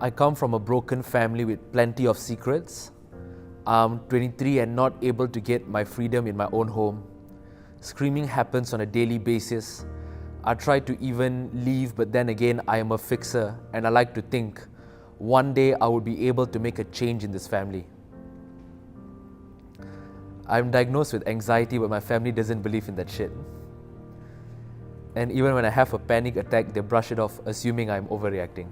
I come from a broken family with plenty of secrets. I'm 23 and not able to get my freedom in my own home. Screaming happens on a daily basis. I try to even leave, but then again, I am a fixer and I like to think one day I will be able to make a change in this family. I'm diagnosed with anxiety, but my family doesn't believe in that shit. And even when I have a panic attack, they brush it off, assuming I'm overreacting.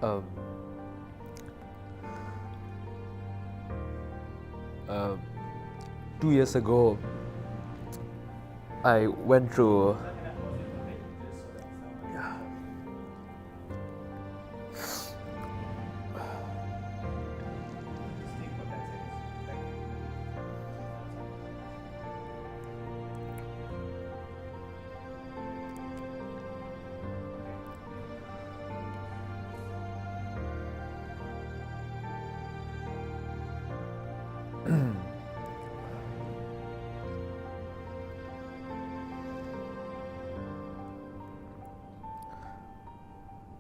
Um, uh, 2 years ago, I went through.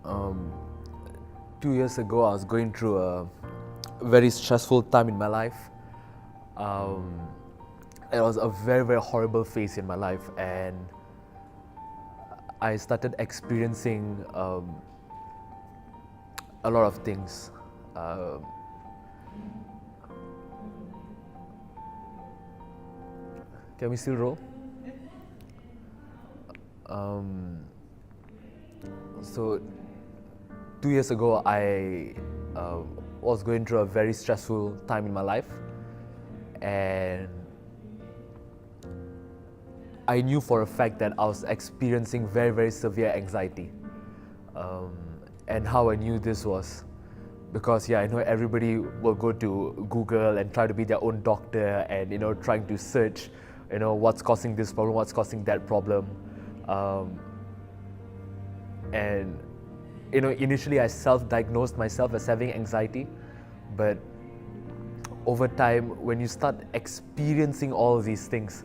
um, 2 years ago, I was going through a very stressful time in my life. It was a very, very horrible phase in my life, and I started experiencing a lot of things. Can we still roll? So 2 years ago, I was going through a very stressful time in my life, and I knew for a fact that I was experiencing very, very severe anxiety. And how I knew this was because, I know everybody will go to Google and try to be their own doctor and, trying to search, what's causing this problem, what's causing that problem. And, initially I self-diagnosed myself as having anxiety, but over time, when you start experiencing all of these things,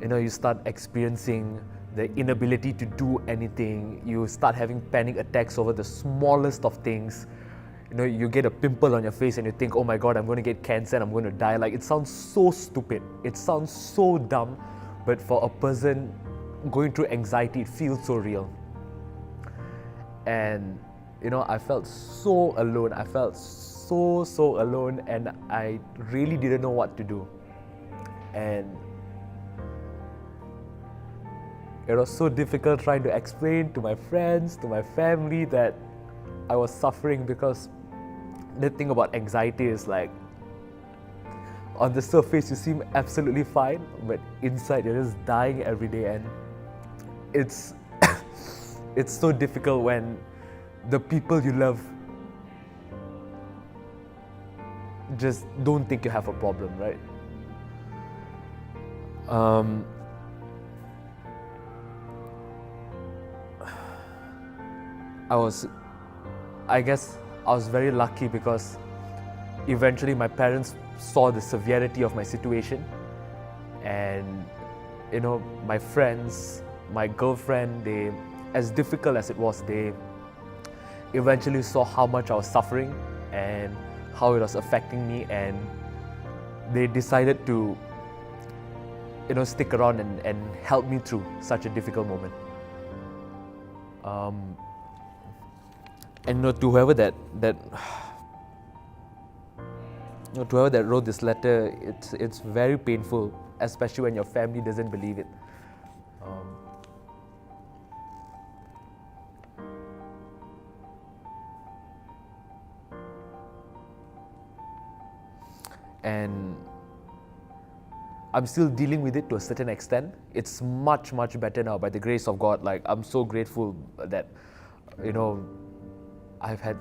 you start experiencing the inability to do anything. You start having panic attacks over the smallest of things. You get a pimple on your face and you think, oh my God, I'm going to get cancer and I'm going to die. Like, it sounds so stupid. It sounds so dumb. But for a person going through anxiety, it feels so real. And, I felt so alone. I felt so alone, and I really didn't know what to do. And it was so difficult trying to explain to my friends, to my family, that I was suffering, because the thing about anxiety is, like, on the surface you seem absolutely fine, but inside you're just dying every day. And it's it's so difficult when the people you love just don't think you have a problem, right? I guess I was very lucky, because eventually my parents saw the severity of my situation, and my friends, my girlfriend, they, as difficult as it was, they eventually saw how much I was suffering and how it was affecting me, and they decided to stick around and help me through such a difficult moment. And to whoever that To whoever that wrote this letter, it's very painful, especially when your family doesn't believe it. And I'm still dealing with it to a certain extent. It's much, much better now by the grace of God. Like, I'm so grateful that, I've had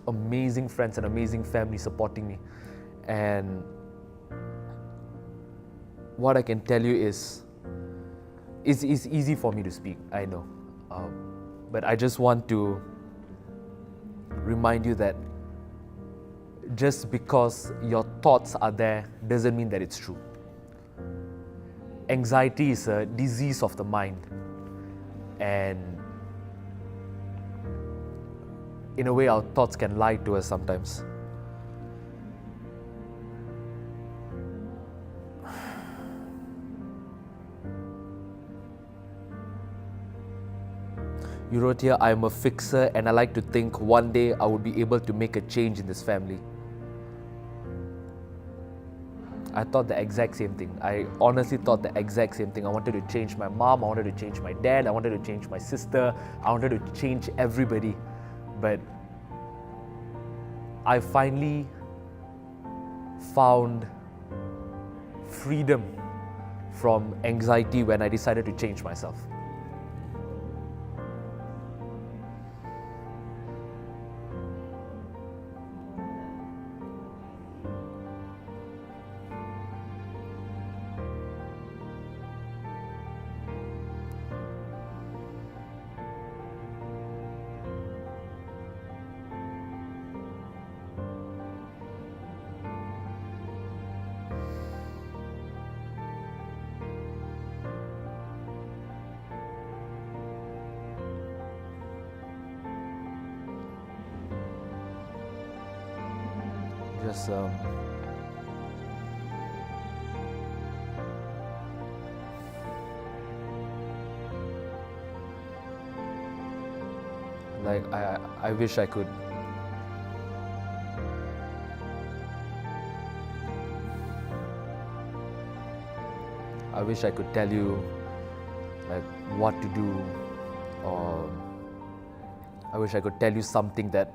amazing friends and amazing family supporting me. And what I can tell you is, it's easy for me to speak, I know. But I just want to remind you that just because your thoughts are there doesn't mean that it's true. Anxiety is a disease of the mind, and in a way our thoughts can lie to us sometimes. You wrote here, I am a fixer and I like to think one day I will be able to make a change in this family. I thought the exact same thing. I honestly thought the exact same thing. I wanted to change my mom, I wanted to change my dad, I wanted to change my sister, I wanted to change everybody. But I finally found freedom from anxiety when I decided to change myself. Just like I wish I could tell you like what to do, or I wish I could tell you something that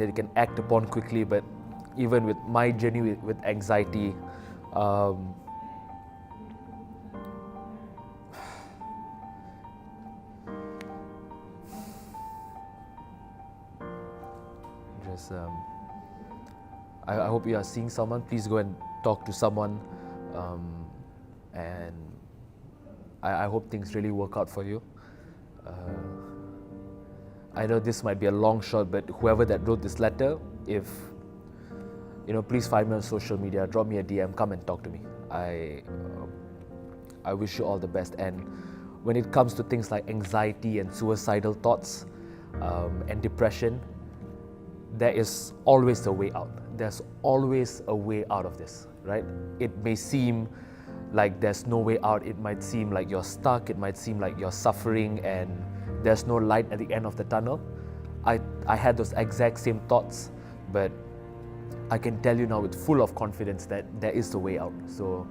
you can act upon quickly. But even with my journey with anxiety, I hope you are seeing someone. Please go and talk to someone, and I hope things really work out for you. I know this might be a long shot, but whoever that wrote this letter, if please find me on social media, drop me a DM, come and talk to me. I wish you all the best. And when it comes to things like anxiety and suicidal thoughts and depression, there is always a way out. There's always a way out of this, right? It may seem like there's no way out. It might seem like you're stuck. It might seem like you're suffering and there's no light at the end of the tunnel. I had those exact same thoughts, but I can tell you now with full of confidence that there is a way out. So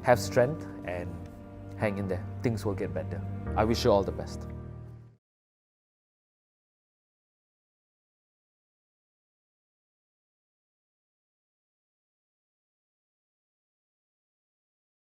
have strength and hang in there. Things will get better. I wish you all the best.